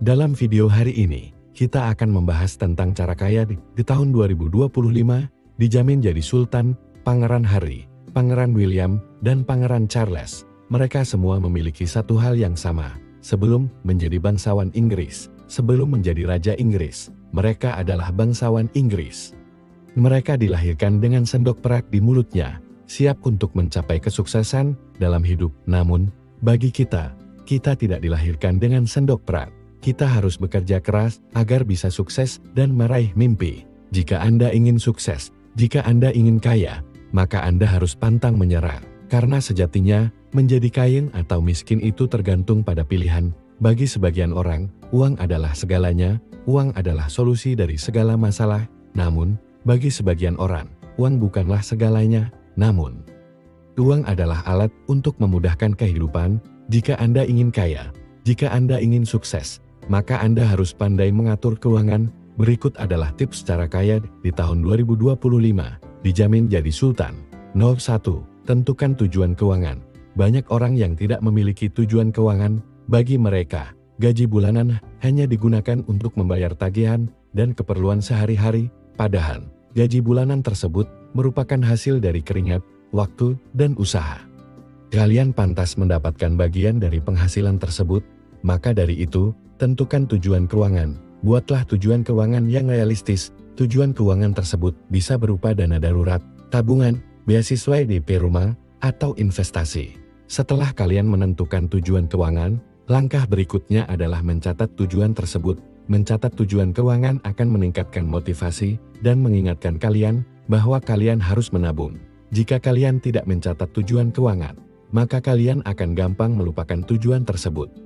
Dalam video hari ini, kita akan membahas tentang cara kaya di tahun 2025, dijamin jadi Sultan, Pangeran Harry, Pangeran William, dan Pangeran Charles. Mereka semua memiliki satu hal yang sama. Sebelum menjadi bangsawan Inggris, sebelum menjadi Raja Inggris, mereka adalah bangsawan Inggris. Mereka dilahirkan dengan sendok perak di mulutnya, siap untuk mencapai kesuksesan dalam hidup. Namun, bagi kita tidak dilahirkan dengan sendok perak. Kita harus bekerja keras agar bisa sukses dan meraih mimpi. Jika Anda ingin sukses, jika Anda ingin kaya, maka Anda harus pantang menyerah. Karena sejatinya, menjadi kaya atau miskin itu tergantung pada pilihan. Bagi sebagian orang, uang adalah segalanya, uang adalah solusi dari segala masalah. Namun, bagi sebagian orang, uang bukanlah segalanya, namun uang adalah alat untuk memudahkan kehidupan. Jika Anda ingin kaya, jika Anda ingin sukses, maka Anda harus pandai mengatur keuangan. Berikut adalah tips cara kaya di tahun 2025, dijamin jadi Sultan. 01. Tentukan tujuan keuangan. Banyak orang yang tidak memiliki tujuan keuangan. Bagi mereka, gaji bulanan hanya digunakan untuk membayar tagihan dan keperluan sehari-hari, padahal gaji bulanan tersebut merupakan hasil dari keringat, waktu, dan usaha. Kalian pantas mendapatkan bagian dari penghasilan tersebut. Maka dari itu, tentukan tujuan keuangan. Buatlah tujuan keuangan yang realistis. Tujuan keuangan tersebut bisa berupa dana darurat, tabungan, beasiswa DP rumah, atau investasi. Setelah kalian menentukan tujuan keuangan, langkah berikutnya adalah mencatat tujuan tersebut. Mencatat tujuan keuangan akan meningkatkan motivasi dan mengingatkan kalian bahwa kalian harus menabung. Jika kalian tidak mencatat tujuan keuangan, maka kalian akan gampang melupakan tujuan tersebut.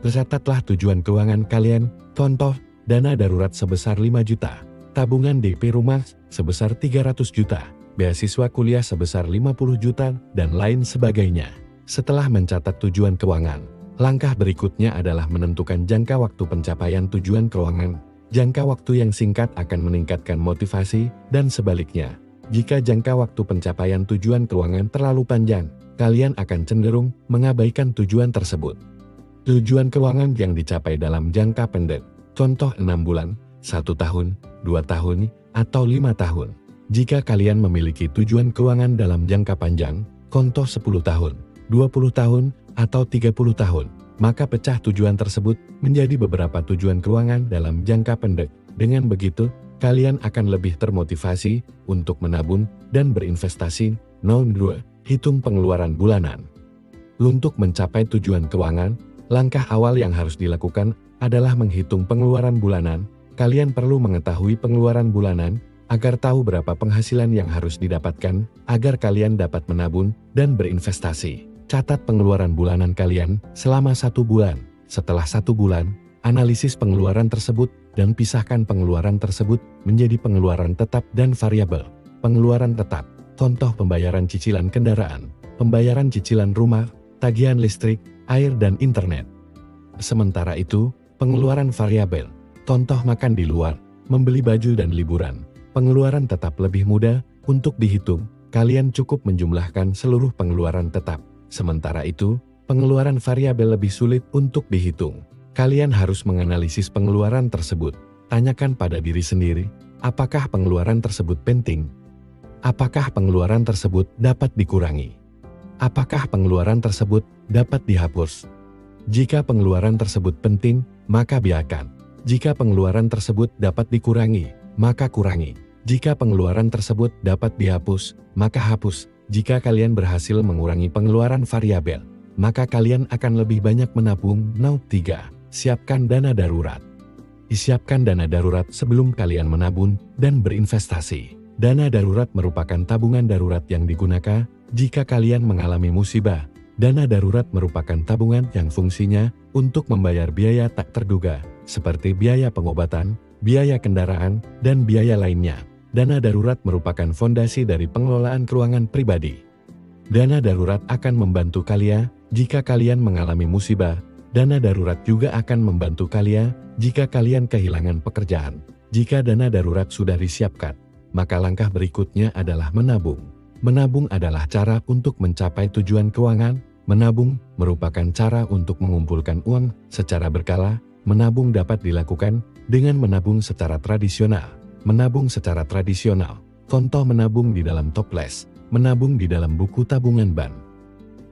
Catatlah tujuan keuangan kalian, contoh, dana darurat sebesar 5 juta, tabungan DP rumah sebesar 300 juta, beasiswa kuliah sebesar 50 juta, dan lain sebagainya. Setelah mencatat tujuan keuangan, langkah berikutnya adalah menentukan jangka waktu pencapaian tujuan keuangan. Jangka waktu yang singkat akan meningkatkan motivasi, dan sebaliknya, jika jangka waktu pencapaian tujuan keuangan terlalu panjang, kalian akan cenderung mengabaikan tujuan tersebut. Tujuan keuangan yang dicapai dalam jangka pendek, contoh 6 bulan, 1 tahun, 2 tahun, atau 5 tahun. Jika kalian memiliki tujuan keuangan dalam jangka panjang, contoh 10 tahun, 20 tahun, atau 30 tahun, maka pecah tujuan tersebut menjadi beberapa tujuan keuangan dalam jangka pendek. Dengan begitu, kalian akan lebih termotivasi untuk menabung dan berinvestasi. 02. Hitung pengeluaran bulanan. Untuk mencapai tujuan keuangan, langkah awal yang harus dilakukan adalah menghitung pengeluaran bulanan. Kalian perlu mengetahui pengeluaran bulanan agar tahu berapa penghasilan yang harus didapatkan agar kalian dapat menabung dan berinvestasi. Catat pengeluaran bulanan kalian selama 1 bulan. Setelah 1 bulan, analisis pengeluaran tersebut dan pisahkan pengeluaran tersebut menjadi pengeluaran tetap dan variabel. Pengeluaran tetap, contoh pembayaran cicilan kendaraan, pembayaran cicilan rumah, tagihan listrik, air dan internet. Sementara itu, pengeluaran variabel, contoh makan di luar, membeli baju dan liburan. Pengeluaran tetap lebih mudah untuk dihitung. Kalian cukup menjumlahkan seluruh pengeluaran tetap. Sementara itu, pengeluaran variabel lebih sulit untuk dihitung. Kalian harus menganalisis pengeluaran tersebut. Tanyakan pada diri sendiri, apakah pengeluaran tersebut penting? Apakah pengeluaran tersebut dapat dikurangi? Apakah pengeluaran tersebut dapat dihapus? Jika pengeluaran tersebut penting, maka biarkan. Jika pengeluaran tersebut dapat dikurangi, maka kurangi. Jika pengeluaran tersebut dapat dihapus, maka hapus. Jika kalian berhasil mengurangi pengeluaran variabel, maka kalian akan lebih banyak menabung. 03. Siapkan dana darurat. Siapkan dana darurat sebelum kalian menabung dan berinvestasi. Dana darurat merupakan tabungan darurat yang digunakan jika kalian mengalami musibah. Dana darurat merupakan tabungan yang fungsinya untuk membayar biaya tak terduga, seperti biaya pengobatan, biaya kendaraan, dan biaya lainnya. Dana darurat merupakan fondasi dari pengelolaan keuangan pribadi. Dana darurat akan membantu kalian jika kalian mengalami musibah. Dana darurat juga akan membantu kalian jika kalian kehilangan pekerjaan. Jika dana darurat sudah disiapkan, maka langkah berikutnya adalah menabung. Menabung adalah cara untuk mencapai tujuan keuangan. Menabung merupakan cara untuk mengumpulkan uang secara berkala Menabung dapat dilakukan dengan menabung secara tradisional. Menabung secara tradisional, contoh menabung di dalam toples, menabung di dalam buku tabungan bank,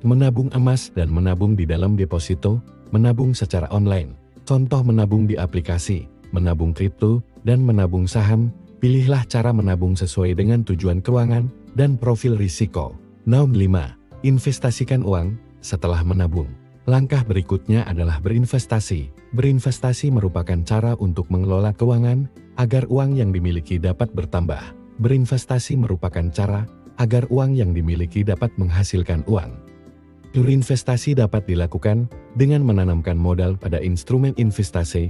menabung emas dan menabung di dalam deposito, menabung secara online, contoh menabung di aplikasi, menabung kripto, dan menabung saham. Pilihlah cara menabung sesuai dengan tujuan keuangan dan profil risiko. Nomor 5. Investasikan uang setelah menabung. Langkah berikutnya adalah berinvestasi. Berinvestasi merupakan cara untuk mengelola keuangan agar uang yang dimiliki dapat bertambah. Berinvestasi merupakan cara agar uang yang dimiliki dapat menghasilkan uang. Berinvestasi dapat dilakukan dengan menanamkan modal pada instrumen investasi,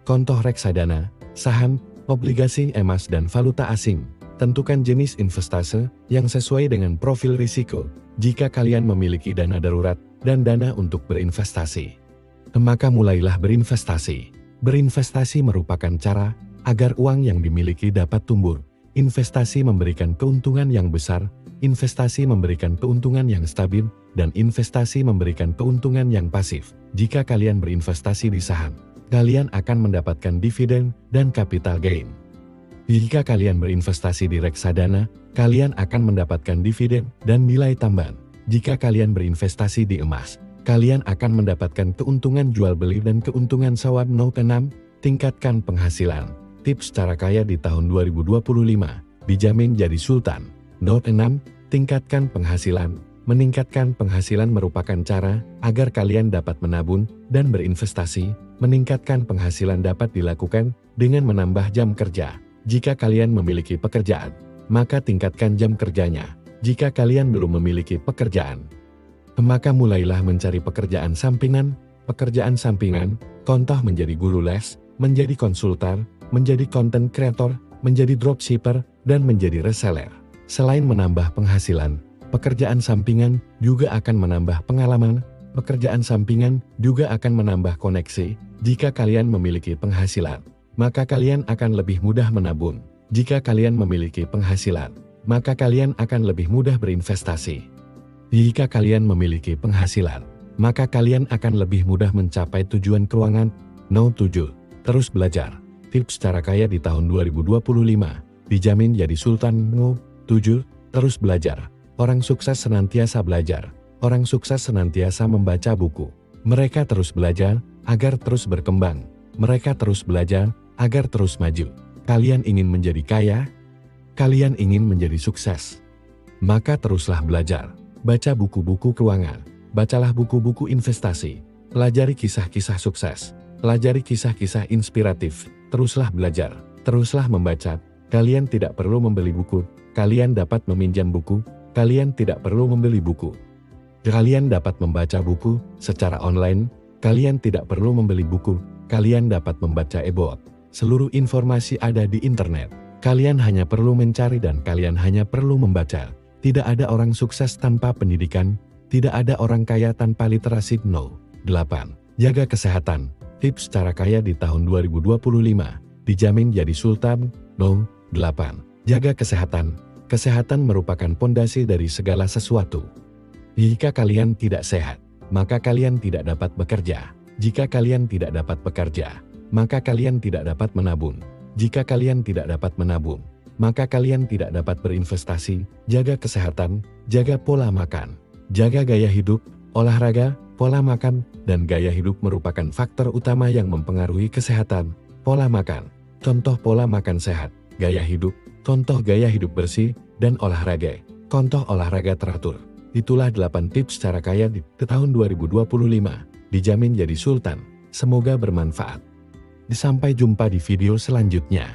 contoh reksadana, saham, obligasi emas dan valuta asing. Tentukan jenis investasi yang sesuai dengan profil risiko. Jika kalian memiliki dana darurat dan dana untuk berinvestasi, maka mulailah berinvestasi. Berinvestasi merupakan cara agar uang yang dimiliki dapat tumbuh. Investasi memberikan keuntungan yang besar, investasi memberikan keuntungan yang stabil, dan investasi memberikan keuntungan yang pasif. Jika kalian berinvestasi di saham, kalian akan mendapatkan dividen dan capital gain. Jika kalian berinvestasi di reksadana, kalian akan mendapatkan dividen dan nilai tambahan. Jika kalian berinvestasi di emas, kalian akan mendapatkan keuntungan jual beli dan keuntungan sawab. Note 6. Tingkatkan penghasilan. Tips cara kaya di tahun 2025, dijamin jadi sultan. Note 6. Tingkatkan penghasilan. Meningkatkan penghasilan merupakan cara agar kalian dapat menabung dan berinvestasi. Meningkatkan penghasilan dapat dilakukan dengan menambah jam kerja. Jika kalian memiliki pekerjaan, maka tingkatkan jam kerjanya. Jika kalian belum memiliki pekerjaan, maka mulailah mencari pekerjaan sampingan. Pekerjaan sampingan, contoh menjadi guru les, menjadi konsultan, menjadi content creator, menjadi dropshipper, dan menjadi reseller. Selain menambah penghasilan, pekerjaan sampingan juga akan menambah pengalaman. Pekerjaan sampingan juga akan menambah koneksi. Jika kalian memiliki penghasilan, maka kalian akan lebih mudah menabung. Jika kalian memiliki penghasilan, maka kalian akan lebih mudah berinvestasi. Jika kalian memiliki penghasilan, maka kalian akan lebih mudah mencapai tujuan keuangan. Note 7. Terus belajar. Tips cara kaya di tahun 2025, dijamin jadi sultan. Note 7. Terus belajar. Orang sukses senantiasa belajar. Orang sukses senantiasa membaca buku. Mereka terus belajar agar terus berkembang. Mereka terus belajar agar terus maju. Kalian ingin menjadi kaya? Kalian ingin menjadi sukses? Maka teruslah belajar. Baca buku-buku keuangan. Bacalah buku-buku investasi. Pelajari kisah-kisah sukses. Pelajari kisah-kisah inspiratif. Teruslah belajar. Teruslah membaca. Kalian tidak perlu membeli buku. Kalian dapat meminjam buku. Kalian tidak perlu membeli buku. Kalian dapat membaca buku secara online. Kalian tidak perlu membeli buku. Kalian dapat membaca e-book. Seluruh informasi ada di internet. Kalian hanya perlu mencari dan kalian hanya perlu membaca. Tidak ada orang sukses tanpa pendidikan. Tidak ada orang kaya tanpa literasi. No. 8. Jaga kesehatan. Tips cara kaya di tahun 2025. Dijamin jadi sultan. No. 8. Jaga kesehatan. Kesehatan merupakan pondasi dari segala sesuatu. Jika kalian tidak sehat, maka kalian tidak dapat bekerja. Jika kalian tidak dapat bekerja, maka kalian tidak dapat menabung. Jika kalian tidak dapat menabung, maka kalian tidak dapat berinvestasi. Jaga kesehatan, jaga pola makan, jaga gaya hidup, olahraga, pola makan, dan gaya hidup merupakan faktor utama yang mempengaruhi kesehatan. Pola makan, contoh pola makan sehat, gaya hidup, contoh gaya hidup bersih, dan olahraga, contoh olahraga teratur. Itulah 8 tips cara kaya di tahun 2025. Dijamin jadi sultan. Semoga bermanfaat. Sampai jumpa di video selanjutnya.